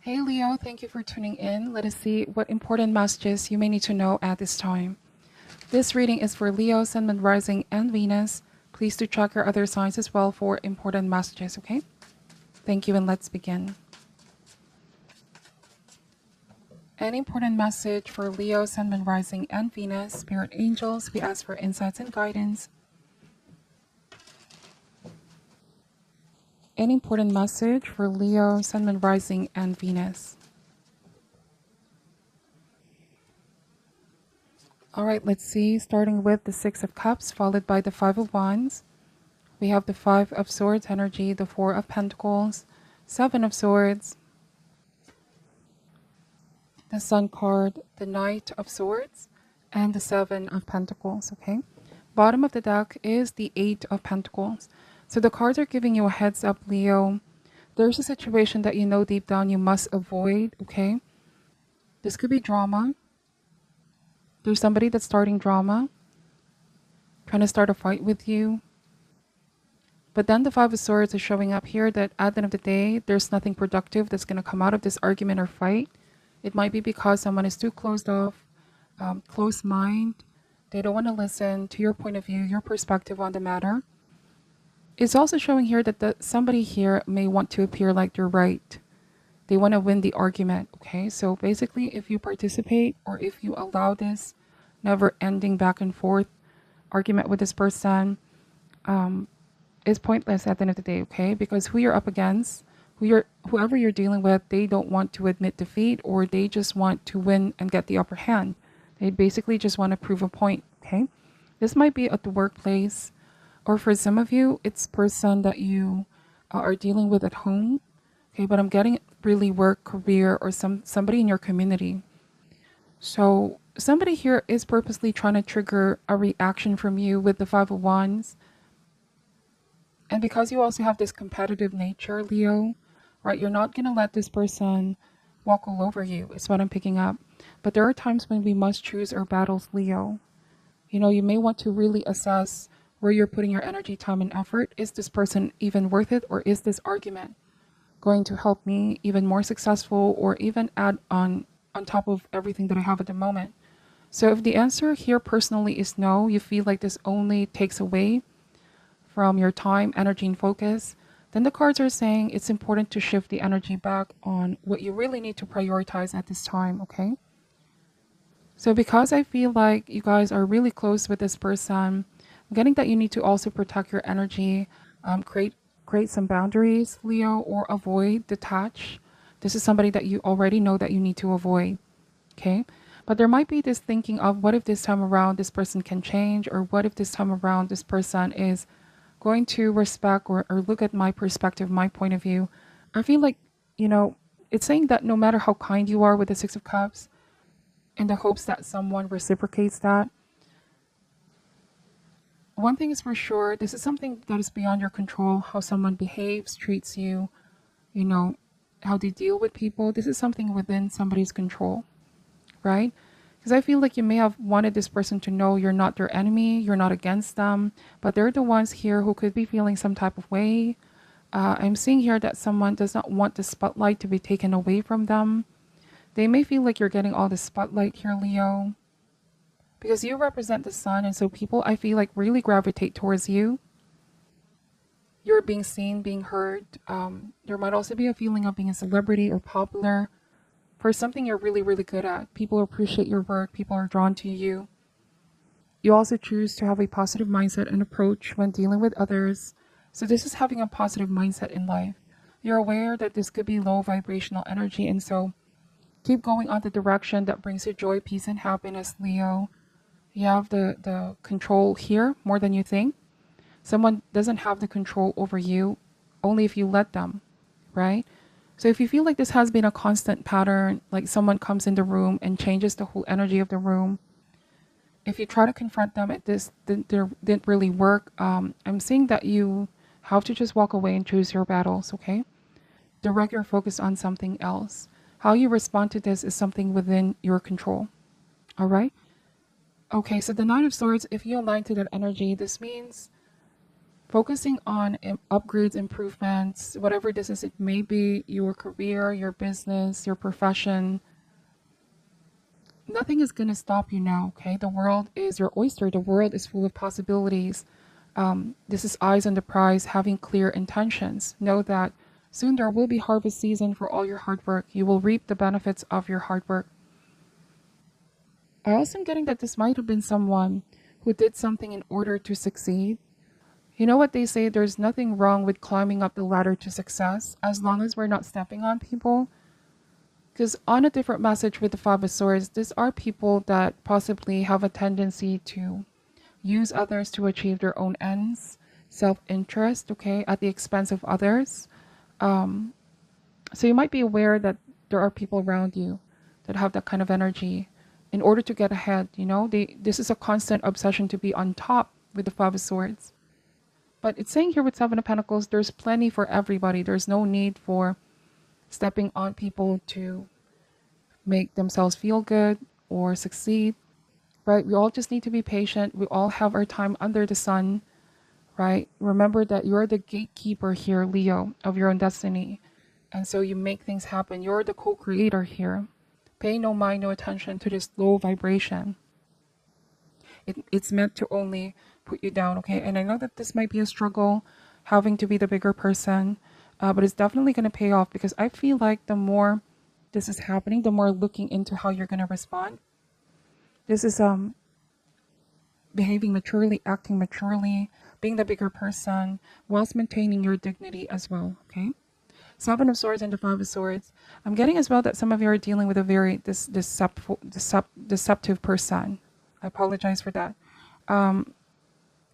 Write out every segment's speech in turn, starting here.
Hey Leo, thank you for tuning in. Let us see what important messages you may need to know at this time. This reading is for Leo, Sun, Moon, Rising, and Venus. Please do check your other signs as well for important messages, okay? Thank you, and let's begin. An important message for Leo, Sun, Moon, Rising, and Venus. Spirit angels, we ask for insights and guidance. An important message for Leo, Sun, Moon, Rising, and Venus. All right, let's see, starting with the Six of Cups, followed by the Five of Wands. We have the Five of Swords energy, the Four of Pentacles, Seven of Swords, the Sun card, the Knight of Swords, and the Seven of Pentacles, okay? Bottom of the deck is the Eight of Pentacles. So the cards are giving you a heads up, Leo. There's a situation that you know deep down you must avoid, okay? This could be drama. There's somebody that's starting drama, trying to start a fight with you. But then the Five of Swords is showing up here that at the end of the day, there's nothing productive that's going to come out of this argument or fight. It might be because someone is too closed off, closed mind. They don't want to listen to your point of view, your perspective on the matter. It's also showing here that somebody here may want to appear like they're right. They want to win the argument, okay? So basically, if you participate or if you allow this never-ending back and forth argument with this person, is pointless at the end of the day, okay? Because who you're up against, whoever you're dealing with, they don't want to admit defeat, or they just want to win and get the upper hand. They basically just want to prove a point, okay? This might be at the workplace, or for some of you, it's person that you are dealing with at home, okay? But I'm getting really work, career, or somebody in your community. So somebody here is purposely trying to trigger a reaction from you with the Five of Wands. And because you also have this competitive nature, Leo, right, you're not going to let this person walk all over you, is what I'm picking up. But there are times when we must choose our battles, Leo. You know, you may want to really assess where you're putting your energy, time, and effort. Is this person even worth it? Or is this argument going to help me even more successful, or even add on top of everything that I have at the moment? So if the answer here personally is no, you feel like this only takes away from your time, energy, and focus, then the cards are saying it's important to shift the energy back on what you really need to prioritize at this time, okay? So because I feel like you guys are really close with this person, I'm getting that you need to also protect your energy, create some boundaries, Leo, or avoid, detach. This is somebody that you already know that you need to avoid, okay? But there might be this thinking of, what if this time around this person can change, or what if this time around this person is going to respect or look at my perspective, my point of view. I feel like, you know, it's saying that no matter how kind you are with the Six of Cups, in the hopes that someone reciprocates that, one thing is for sure, this is something that is beyond your control, how someone behaves, treats you, you know, how they deal with people. This is something within somebody's control, right? Because I feel like you may have wanted this person to know you're not their enemy, you're not against them, but they're the ones here who could be feeling some type of way. I'm seeing here that someone does not want the spotlight to be taken away from them. They may feel like you're getting all the spotlight here, Leo, because you represent the sun, and so people, I feel like, really gravitate towards you. You're being seen, being heard. There might also be a feeling of being a celebrity or popular for something you're really, really good at. People appreciate your work. People are drawn to you. You also choose to have a positive mindset and approach when dealing with others. So this is having a positive mindset in life. You're aware that this could be low vibrational energy, and so keep going on the direction that brings you joy, peace, and happiness, Leo. You have the control here more than you think. Someone doesn't have the control over you, only if you let them, right? So if you feel like this has been a constant pattern, like someone comes in the room and changes the whole energy of the room, if you try to confront them, this didn't really work. I'm seeing that you have to just walk away and choose your battles, okay? Direct your focus on something else. How you respond to this is something within your control, all right? Okay, so the Nine of Swords, if you align to that energy, this means focusing on upgrades, improvements, whatever this is, it may be your career, your business, your profession. Nothing is going to stop you now, okay? The world is your oyster. The world is full of possibilities. This is eyes on the prize, having clear intentions. Know that soon there will be harvest season for all your hard work. You will reap the benefits of your hard work. I also am getting that this might have been someone who did something in order to succeed. You know what they say, there's nothing wrong with climbing up the ladder to success as long as we're not stepping on people. Because on a different message with the Five of Swords, these are people that possibly have a tendency to use others to achieve their own ends, self-interest, okay, at the expense of others. So you might be aware that there are people around you that have that kind of energy in order to get ahead. You know, this is a constant obsession to be on top with the Five of Swords. But it's saying here with Seven of Pentacles, there's plenty for everybody. There's no need for stepping on people to make themselves feel good or succeed, right? We all just need to be patient. We all have our time under the sun, right? Remember that you're the gatekeeper here, Leo, of your own destiny. And so you make things happen. You're the co-creator here. Pay no mind, no attention to this low vibration. It's meant to only put you down, okay? And I know that this might be a struggle, having to be the bigger person, but it's definitely going to pay off, because I feel like the more this is happening, the more looking into how you're going to respond. This is behaving maturely, acting maturely, being the bigger person, whilst maintaining your dignity as well, okay? Seven of Swords and the Five of Swords. I'm getting as well that some of you are dealing with a very deceptive person. I apologize for that.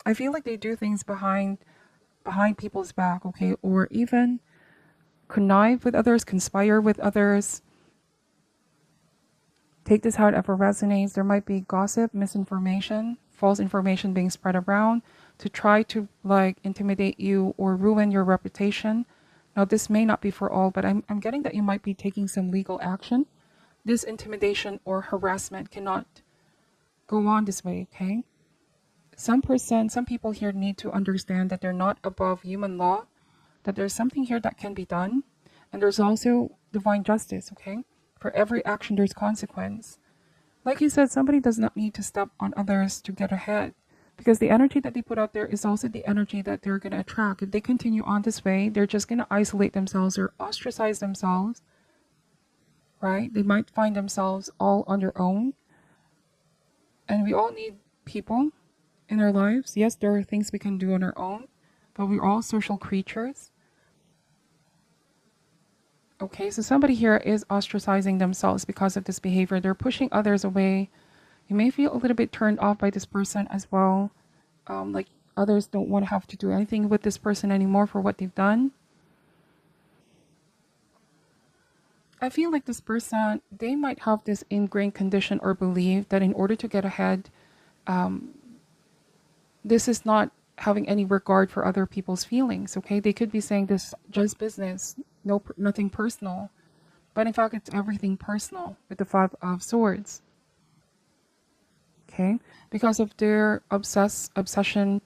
I feel like they do things behind people's back, okay? Or even connive with others, conspire with others. Take this however resonates. There might be gossip, misinformation, false information being spread around to try to like intimidate you or ruin your reputation. Now, this may not be for all, but I'm getting that you might be taking some legal action. This intimidation or harassment cannot go on this way, okay? Some people here need to understand that they're not above human law, that there's something here that can be done, and there's also divine justice, okay? For every action, there's consequence. Like you said, somebody does not need to step on others to get ahead, because the energy that they put out there is also the energy that they're going to attract. If they continue on this way, they're just going to isolate themselves or ostracize themselves, right? They might find themselves all on their own. And we all need people in our lives. Yes, there are things we can do on our own, but we're all social creatures. Okay, so somebody here is ostracizing themselves because of this behavior. They're pushing others away. You may feel a little bit turned off by this person as well. Like others don't want to have to do anything with this person anymore for what they've done. I feel like this person, they might have this ingrained condition or belief that in order to get ahead, this is not having any regard for other people's feelings, okay? They could be saying this just business, nothing personal. But in fact, it's everything personal with the Five of Swords. Okay? Because of their obsession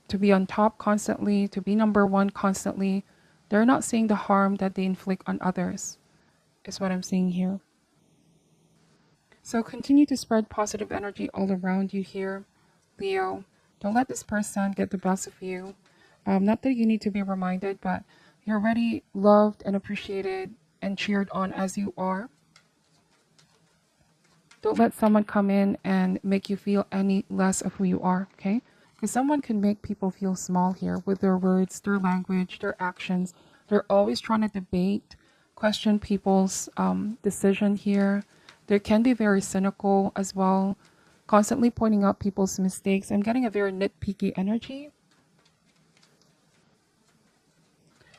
to be on top constantly, to be number one constantly, they're not seeing the harm that they inflict on others, is what I'm seeing here. So continue to spread positive energy all around you here, Leo. Don't let this person get the best of you. Not that you need to be reminded, but you're already loved and appreciated and cheered on as you are. Don't let someone come in and make you feel any less of who you are, okay? Because someone can make people feel small here with their words, their language, their actions. They're always trying to debate, question people's decision here. They can be very cynical as well, constantly pointing out people's mistakes. I'm getting a very nitpicky energy.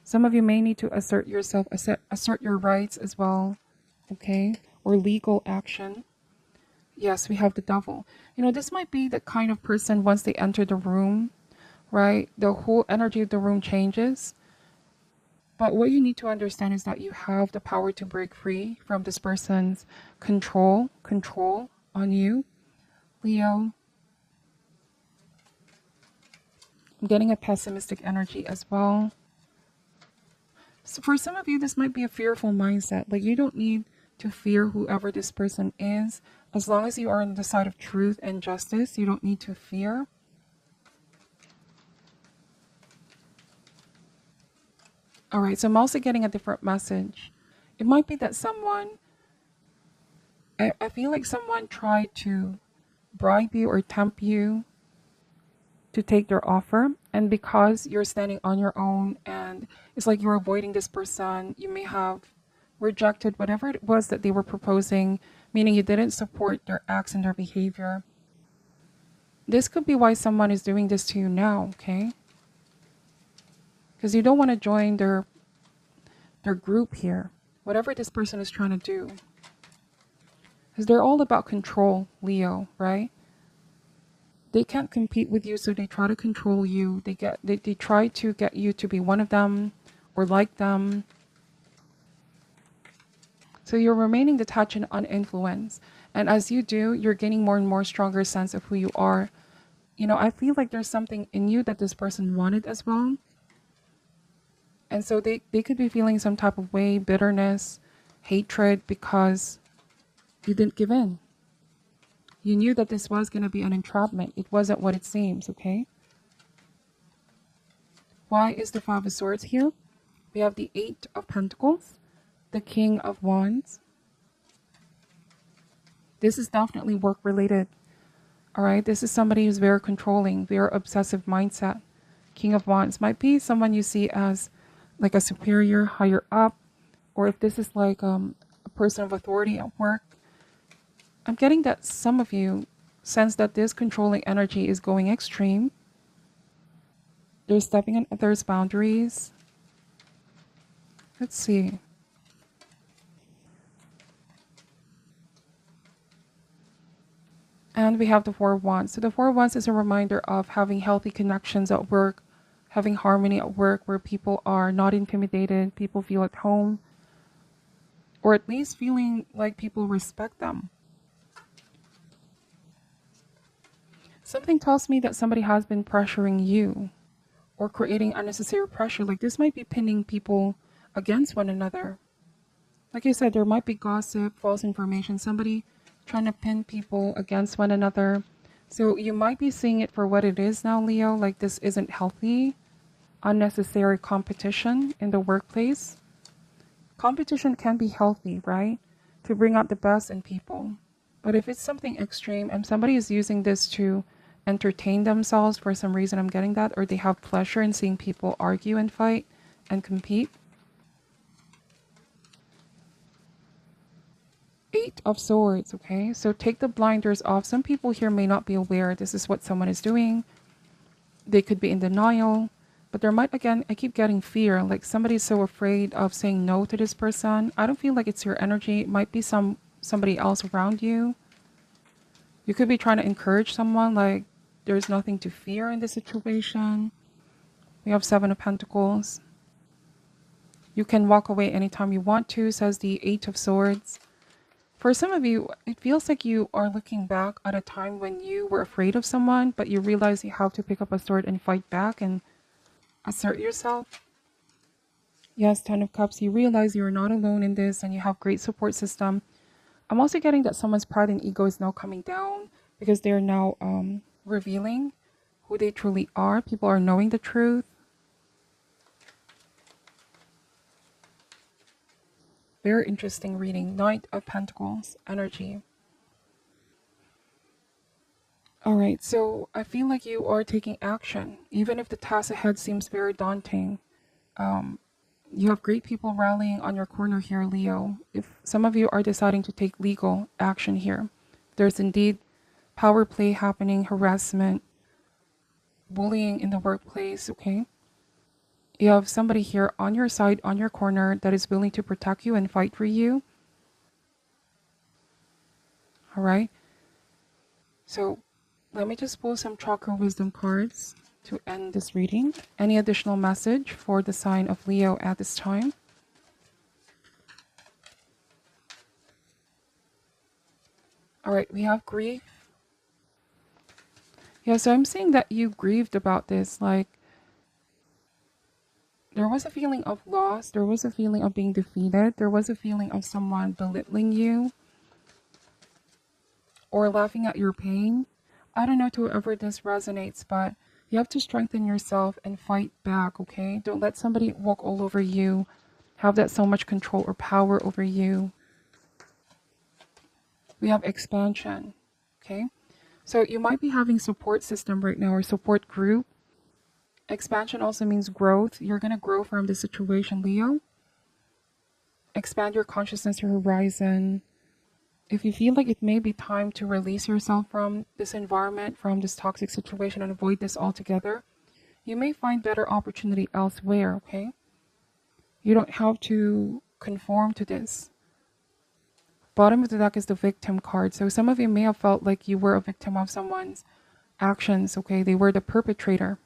Some of you may need to assert yourself, assert your rights as well, okay? Or legal action. Yes, we have the Devil. You know, this might be the kind of person, once they enter the room, right? The whole energy of the room changes. But what you need to understand is that you have the power to break free from this person's control on you, Leo. I'm getting a pessimistic energy as well. So for some of you, this might be a fearful mindset. Like you don't need to fear whoever this person is. As long as you are on the side of truth and justice, you don't need to fear. All right, so I'm also getting a different message. It might be that I feel like someone tried to bribe you or tempt you to take their offer. And because you're standing on your own and it's like you're avoiding this person, you may have rejected whatever it was that they were proposing, meaning you didn't support their acts and their behavior. This could be why someone is doing this to you now, okay? Because you don't want to join their group here, whatever this person is trying to do. Because they're all about control, Leo, right? They can't compete with you, so they try to control you. They try to get you to be one of them or like them. So you're remaining detached and uninfluenced. And as you do, you're gaining more and more stronger sense of who you are. You know, I feel like there's something in you that this person wanted as well. And so they could be feeling some type of way, bitterness, hatred, because you didn't give in. You knew that this was going to be an entrapment. It wasn't what it seems, okay? Why is the Five of Swords here? We have the Eight of Pentacles, the King of Wands. This is definitely work related. All right, this is somebody who's very controlling, very obsessive mindset. King of Wands might be someone you see as like a superior, higher up, or if this is like a person of authority at work. I'm getting that some of you sense that this controlling energy is going extreme. They're stepping on others' boundaries. Let's see. And we have the Four of Wands. So the Four of Wands is a reminder of having healthy connections at work, having harmony at work where people are not intimidated, people feel at home, or at least feeling like people respect them. Something tells me that somebody has been pressuring you or creating unnecessary pressure. Like this might be pinning people against one another. Like I said, there might be gossip, false information, somebody trying to pin people against one another. So you might be seeing it for what it is now, Leo. Like this isn't healthy. Unnecessary competition in the workplace. Competition can be healthy, right? To bring out the best in people. But if it's something extreme and somebody is using this to entertain themselves for some reason, I'm getting that, or they have pleasure in seeing people argue and fight and compete. Eight of Swords, okay? So take the blinders off. Some people here may not be aware this is what someone is doing. They could be in denial, but there might, again, I keep getting fear, like somebody's so afraid of saying no to this person. I don't feel like it's your energy. It might be somebody else around you. You could be trying to encourage someone, like there's nothing to fear in this situation. We have Seven of Pentacles. You can walk away anytime you want to, says the Eight of Swords. For some of you, it feels like you are looking back at a time when you were afraid of someone, but you realize you have to pick up a sword and fight back and assert yourself. Yes, Ten of Cups, you realize you're not alone in this and you have great support system. I'm also getting that someone's pride and ego is now coming down because they're now revealing who they truly are. People are knowing the truth. Very interesting reading. Knight of Pentacles energy. All right, so I feel like you are taking action, even if the task ahead seems very daunting. You have great people rallying on your corner here, Leo. If some of you are deciding to take legal action here, there's indeed power play happening, harassment, bullying in the workplace, okay? You have somebody here on your side, on your corner, that is willing to protect you and fight for you. All right? So let me just pull some chakra wisdom cards to end this reading. Any additional message for the sign of Leo at this time? All right, we have grief. Yeah, so I'm saying that you grieved about this. Like, there was a feeling of loss. There was a feeling of being defeated. There was a feeling of someone belittling you or laughing at your pain. I don't know to whoever this resonates, but you have to strengthen yourself and fight back, okay? Don't let somebody walk all over you, have that so much control or power over you. We have expansion, okay? So you might be having support system right now or support group. Expansion also means growth. You're going to grow from the situation, Leo. Expand your consciousness, your horizon. If you feel like it may be time to release yourself from this environment, from this toxic situation, and avoid this altogether, you may find better opportunity elsewhere, okay? You don't have to conform to this. Bottom of the deck is the victim card. So some of you may have felt like you were a victim of someone's actions, okay? They were the perpetrator.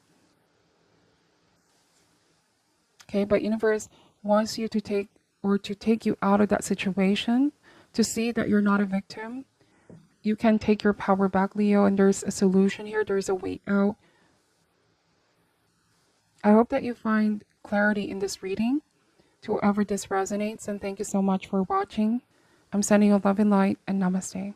Okay, but universe wants you to take you out of that situation, to see that you're not a victim. You can take your power back, Leo, and there's a solution here. There's a way out. I hope that you find clarity in this reading. To whoever this resonates, and thank you so much for watching. I'm sending you love and light, and namaste.